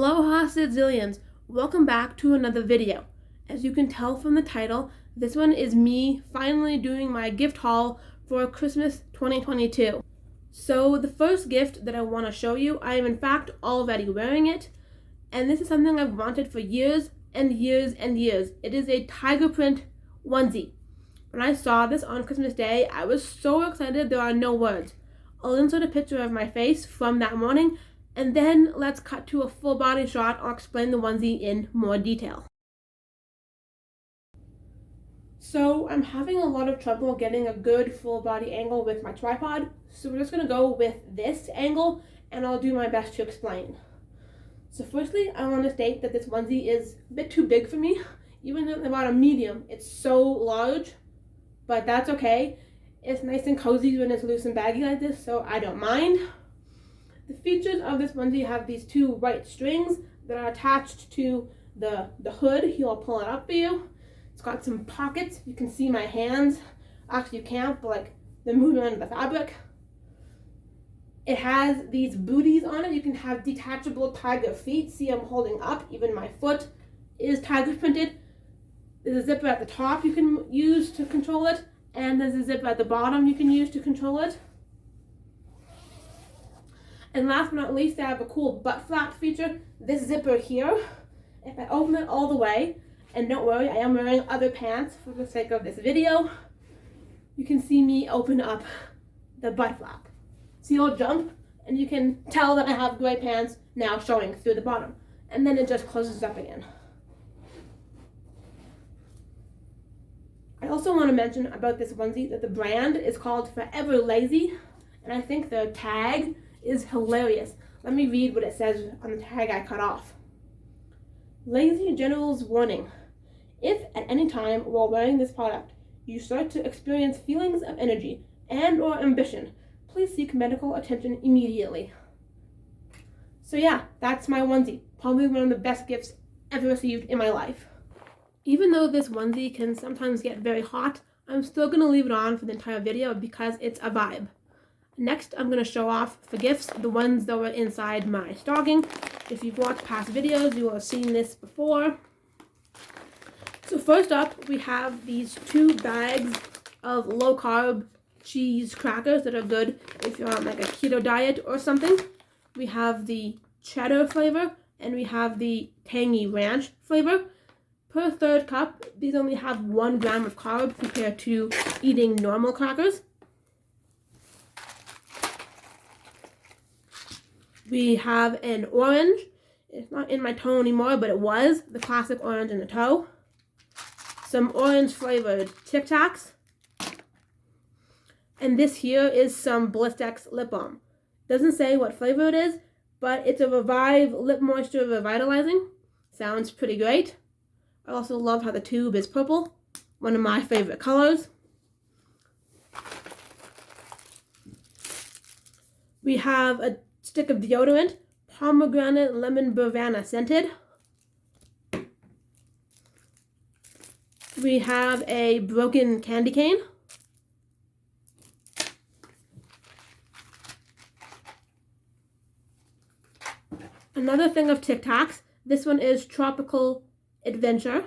Aloha Sicilians! Welcome back to another video. As you can tell from the title, this one is me finally doing my gift haul for Christmas 2022. So the first gift that I want to show you, I am in fact already wearing it, and this is something I've wanted for years and years and years. It is a tiger print onesie. When I saw this on Christmas Day, I was so excited there are no words. I'll insert a picture of my face from that morning, and then let's cut to a full body shot. I'll explain the onesie in more detail. So I'm having a lot of trouble getting a good full body angle with my tripod, so we're just going to go with this angle and I'll do my best to explain. So firstly, I want to state that this onesie is a bit too big for me. Even though about a medium, it's so large, but that's okay. It's nice and cozy when it's loose and baggy like this, so I don't mind. The features of this onesie have these two white strings that are attached to the hood. Here, I'll pull it up for you. It's got some pockets. You can see my hands. Actually, you can't, but like they're moving under the fabric. It has these booties on it. You can have detachable tiger feet. See, I'm holding up. Even my foot is tiger printed. There's a zipper at the top you can use to control it, and there's a zipper at the bottom you can use to control it. And last but not least, I have a cool butt flap feature. This zipper here, if I open it all the way, and don't worry, I am wearing other pants for the sake of this video, you can see me open up the butt flap. See, I'll jump, and you can tell that I have gray pants now showing through the bottom. And then it just closes up again. I also want to mention about this onesie that the brand is called Forever Lazy, and I think the tag is hilarious. Let me read what it says on the tag I cut off. Lazy General's warning. If at any time while wearing this product you start to experience feelings of energy and or ambition, please seek medical attention immediately. So yeah, that's my onesie. Probably one of the best gifts ever received in my life. Even though this onesie can sometimes get very hot, I'm still going to leave it on for the entire video because it's a vibe. Next, I'm going to show off for gifts the ones that were inside my stocking. If you've watched past videos, you will have seen this before. So first up, we have these two bags of low-carb cheese crackers that are good if you're on like a keto diet or something. We have the cheddar flavor, and we have the tangy ranch flavor. Per third cup, these only have 1 gram of carb compared to eating normal crackers. We have an orange. It's not in my toe anymore, but it was. The classic orange in the toe. Some orange flavored Tic Tacs. And this here is some Blistex lip balm. Doesn't say what flavor it is, but it's a Revive Lip Moisture Revitalizing. Sounds pretty great. I also love how the tube is purple. One of my favorite colors. We have a stick of deodorant, pomegranate lemon Burvana scented. We have a broken candy cane. Another thing of Tic Tacs. This one is Tropical Adventure.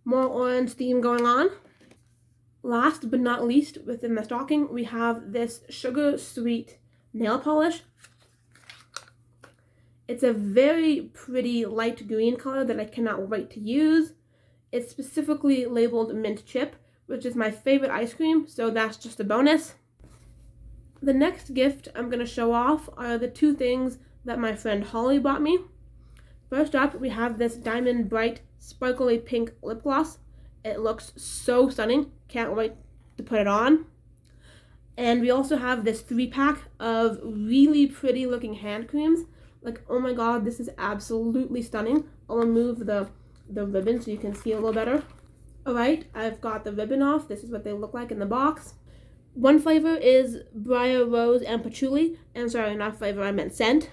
More orange theme going on. Last but not least, within the stocking, we have this sugar sweet nail polish. It's a very pretty light green color that I cannot wait to use. It's specifically labeled mint chip, which is my favorite ice cream, so that's just a bonus. The next gift I'm going to show off are the two things that my friend Holly bought me. First up, we have this Diamond Bright Sparkly Pink Lip Gloss. It looks so stunning. Can't wait to put it on. And we also have this 3-pack of really pretty looking hand creams. Like, oh my god, this is absolutely stunning. I'll remove the ribbon so you can see a little better. Alright, I've got the ribbon off. This is what they look like in the box. One flavor is Briar Rose and Patchouli. And sorry, not flavor, I meant scent.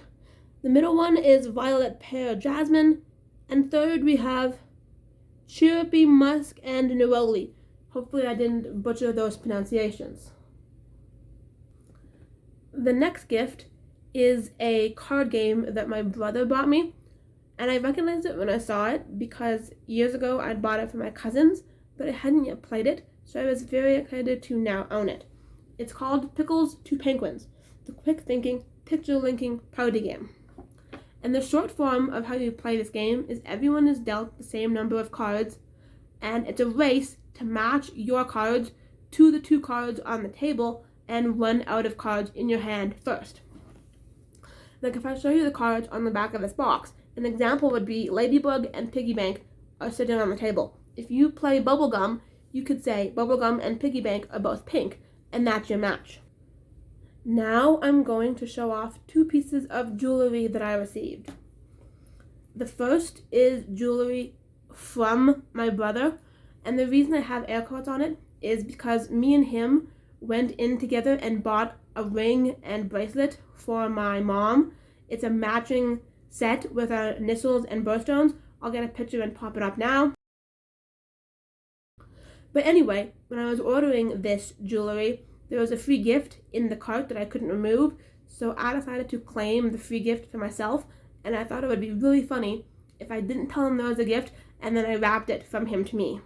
The middle one is Violet Pear Jasmine. And third, we have Chirpy Musk and Neroli. Hopefully I didn't butcher those pronunciations. The next gift is a card game that my brother bought me. And I recognized it when I saw it because years ago I'd bought it for my cousins, but I hadn't yet played it, so I was very excited to now own it. It's called Pickles 2 Penguins, the quick thinking, picture linking party game. And the short form of how you play this game is everyone is dealt the same number of cards, and it's a race to match your cards to the 2 cards on the table and run out of cards in your hand first. Like if I show you the cards on the back of this box, an example would be Ladybug and Piggy Bank are sitting on the table. If you play Bubblegum, you could say Bubblegum and Piggy Bank are both pink, and that's your match. Now I'm going to show off 2 pieces of jewelry that I received. The first is jewelry from my brother, and the reason I have air quotes on it is because me and him went in together and bought a ring and bracelet for my mom. It's a matching set with our initials and birthstones. I'll get a picture and pop it up now. But anyway, when I was ordering this jewelry, there was a free gift in the cart that I couldn't remove, so I decided to claim the free gift for myself, and I thought it would be really funny if I didn't tell him there was a gift and then I wrapped it from him to me.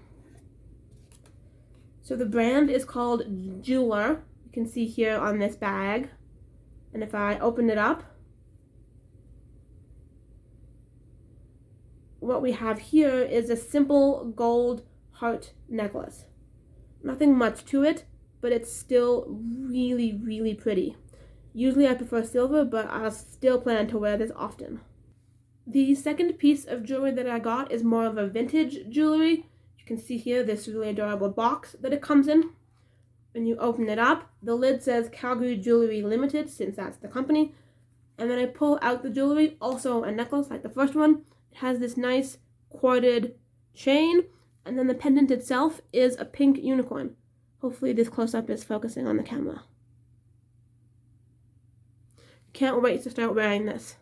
So the brand is called Jeweler. You can see here on this bag. And if I open it up, what we have here is a simple gold heart necklace. Nothing much to it, but it's still really, really pretty. Usually I prefer silver, but I'll still plan to wear this often. The second piece of jewelry that I got is more of a vintage jewelry. You can see here this really adorable box that it comes in. When you open it up, the lid says Calgary Jewelry Limited, since that's the company. And then I pull out the jewelry, also a necklace like the first one. It has this nice quartered chain, and then the pendant itself is a pink unicorn. Hopefully this close-up is focusing on the camera. Can't wait to start wearing this.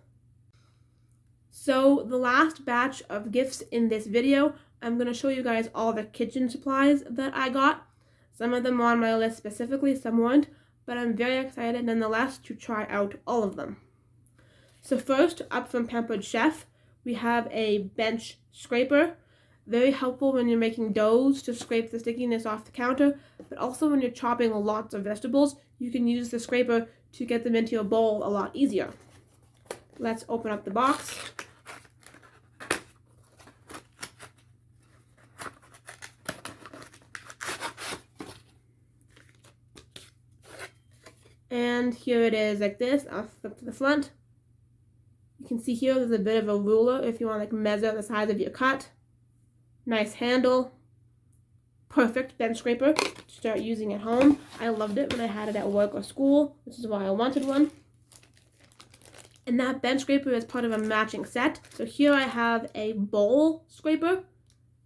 So the last batch of gifts in this video, I'm going to show you guys all the kitchen supplies that I got. Some of them were on my list specifically, some weren't, but I'm very excited nonetheless to try out all of them. So first, up from Pampered Chef, we have a bench scraper. Very helpful when you're making doughs to scrape the stickiness off the counter, but also when you're chopping lots of vegetables, you can use the scraper to get them into your bowl a lot easier. Let's open up the box. And here it is like this. I'll flip to the front. You can see here there's a bit of a ruler if you want to like measure the size of your cut. Nice handle. Perfect bench scraper to start using at home. I loved it when I had it at work or school, which is why I wanted one. And that bench scraper is part of a matching set. So here I have a bowl scraper.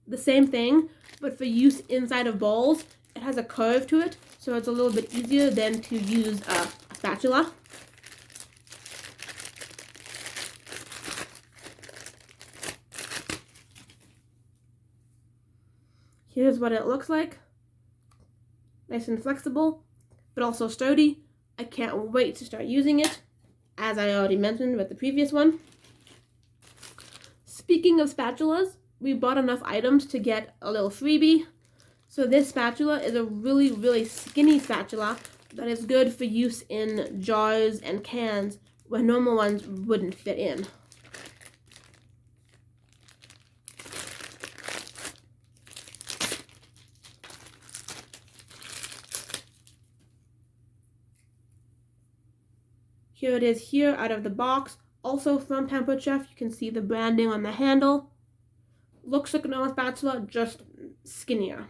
The same thing, but for use inside of bowls. It has a curve to it, so it's a little bit easier than to use a spatula. Here's what it looks like. Nice and flexible, but also sturdy. I can't wait to start using it, as I already mentioned with the previous one. Speaking of spatulas, we bought enough items to get a little freebie. So this spatula is a really, really skinny spatula that is good for use in jars and cans where normal ones wouldn't fit in. Here it is here out of the box. Also from Pampered Chef, you can see the branding on the handle. Looks like a normal spatula, just skinnier.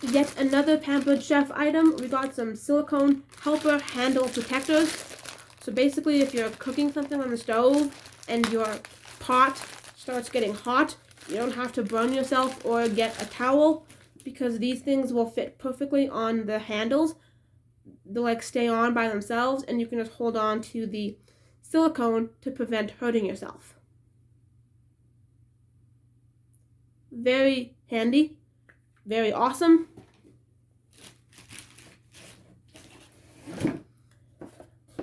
Yet another Pampered Chef item, we got some silicone helper handle protectors. So basically if you're cooking something on the stove and your pot starts getting hot, you don't have to burn yourself or get a towel, because these things will fit perfectly on the handles. They'll like stay on by themselves, and you can just hold on to the silicone to prevent hurting yourself. Very handy, very awesome.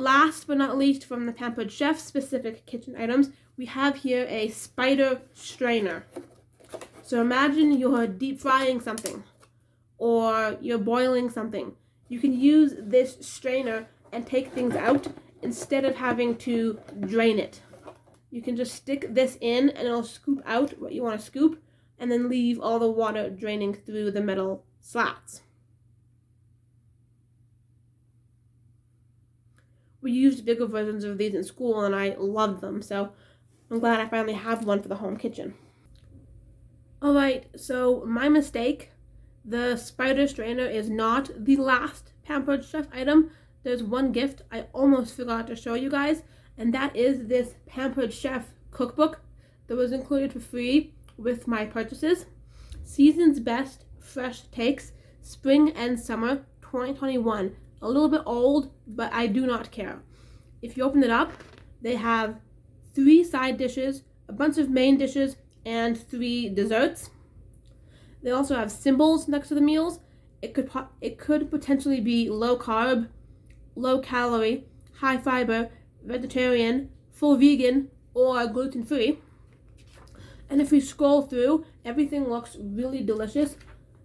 last but not least, from the Pampered Chef specific kitchen items, we have here a spider strainer. So imagine you're deep frying something or you're boiling something. You can use this strainer and take things out instead of having to drain it. You can just stick this in and it'll scoop out what you want to scoop and then leave all the water draining through the metal slats. We used bigger versions of these in school and I loved them, so I'm glad I finally have one for the home kitchen. Alright, so my mistake. The spider strainer is not the last Pampered Chef item. There's one gift I almost forgot to show you guys, and that is this Pampered Chef cookbook that was included for free with my purchases. Season's Best Fresh Takes, Spring and Summer 2021. A little bit old, but I do not care. If you open it up, they have 3 side dishes, a bunch of main dishes, and 3 desserts. They also have symbols next to the meals. It could potentially be low carb, low calorie, high fiber, vegetarian, full vegan, or gluten free. And if we scroll through, everything looks really delicious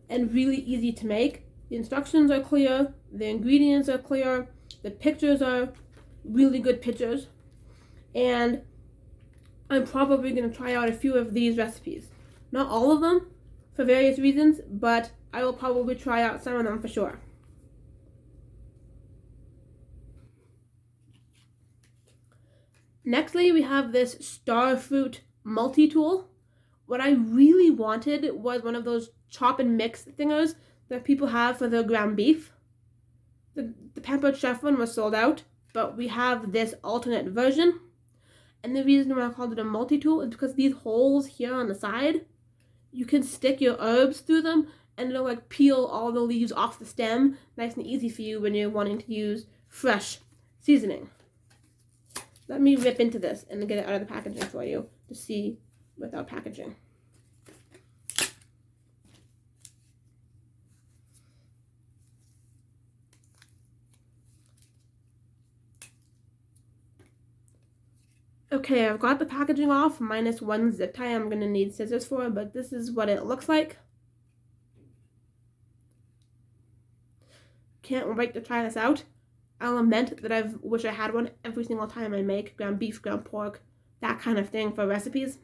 and really easy to make. The instructions are clear, the ingredients are clear, the pictures are really good pictures, and I'm probably going to try out a few of these recipes. Not all of them, for various reasons, but I will probably try out some of them for sure. Nextly, we have this Starfruit multi-tool. What I really wanted was one of those chop and mix thingers that people have for their ground beef. The Pampered Chef one was sold out, but we have this alternate version. And the reason why I called it a multi-tool is because these holes here on the side, you can stick your herbs through them and it'll like peel all the leaves off the stem. Nice and easy for you when you're wanting to use fresh seasoning. Let me rip into this and get it out of the packaging for you to see without packaging. Okay, I've got the packaging off, minus one zip tie I'm going to need scissors for, but this is what it looks like. Can't wait to try this out. I'll lament that I wish I had one every single time I make ground beef, ground pork, that kind of thing for recipes.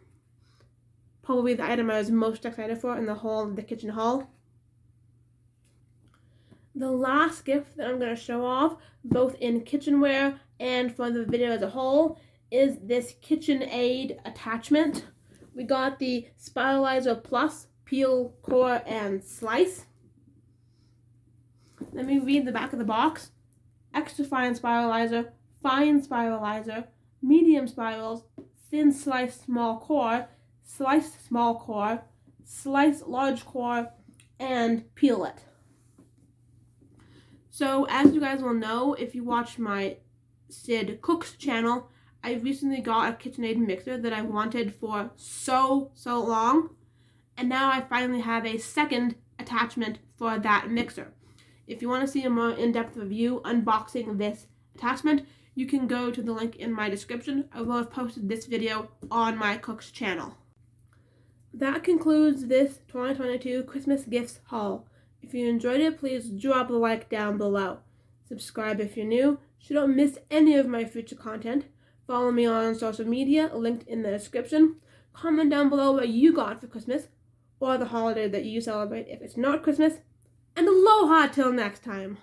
Probably the item I was most excited for in the kitchen haul. The last gift that I'm going to show off, both in kitchenware and for the video as a whole, is this KitchenAid attachment. We got the Spiralizer Plus Peel, Core, and Slice. Let me read the back of the box. Extra fine spiralizer, medium spirals, thin slice small core, sliced small core, slice large core, and peel it. So as you guys will know, if you watch my Sid Cooks channel, I recently got a KitchenAid mixer that I wanted for so long, and now I finally have a second attachment for that mixer. If you want to see a more in-depth review unboxing this attachment, you can go to the link in my description. I will have posted this video on my Cooks channel. That concludes this 2022 Christmas gifts haul. If you enjoyed it, please drop a like down below. Subscribe if you're new so you don't miss any of my future content. Follow me on social media, linked in the description. Comment down below what you got for Christmas or the holiday that you celebrate if it's not Christmas. And aloha till next time.